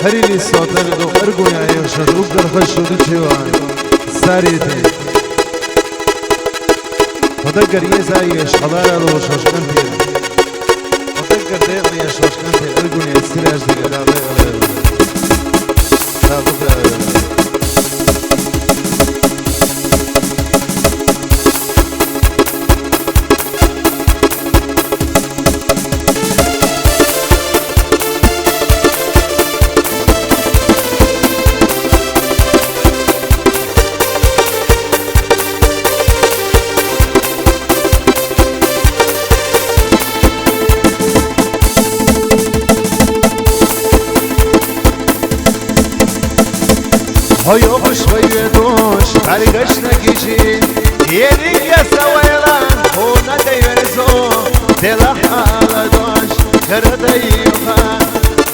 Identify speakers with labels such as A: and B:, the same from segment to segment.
A: هری لی ساتر دو ارگوی عیق شد او درخش شدو چیوان ساریتی خدا گریه زایی شخدار رو شاشکن تیر خدا گرده یا شاشکن تیر ارگوی سیرش دیگه داده هايو بشوية دوش خارجش نكيشي يلي يا سويلا هونا ديرزو دلح على دوش كرد يوخا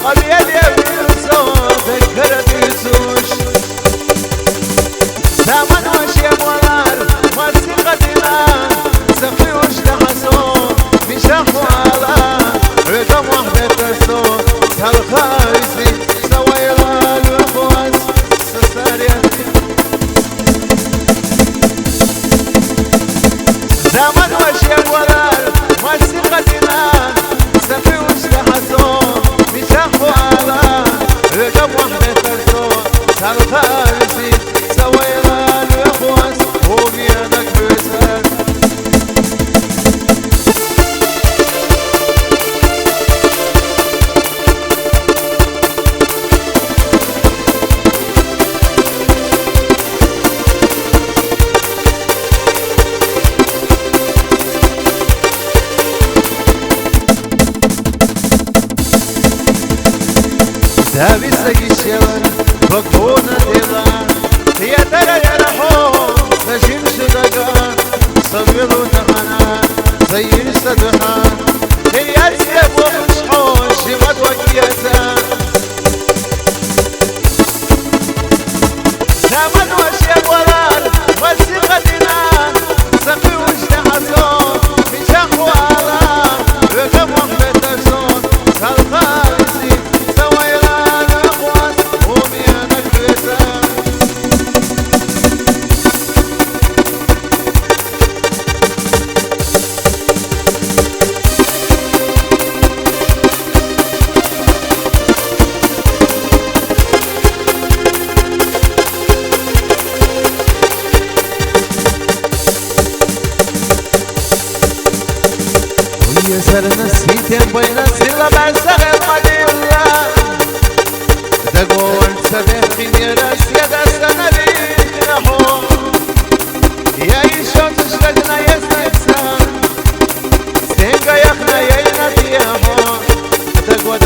A: قبل يلي بيرزو ذكر بيزوش زمن وشي مولار مرسي قدنا سخي وش دحسو بشحو على رقم وحدة ترسو تلخايزي سويلا الوخوز زمن وشي ولال وسقتنا سفي واشتحسو بشحو على رقم وحدة ترسو تلخارسي سويلان ويخوص وبيدك بيسر دابي سقيشيون بكونا ديلان هي ترى يرحون تجين شدقان صغيرو تغنان زين صدحان هي السيب ومشحون شمد وكيتان زمن وشيب ولال والسقة دينان سقي واشتحسون بشحو آلان رقم وحدة ترسون سالخالسي يسر نسيتين بين السلة بعسق المدينة دقون سبيخي ميراس يدا سنبيك نحو يا إيشو تشتقنا يسنكسا ستنقا يخنا يينا ديهو دقو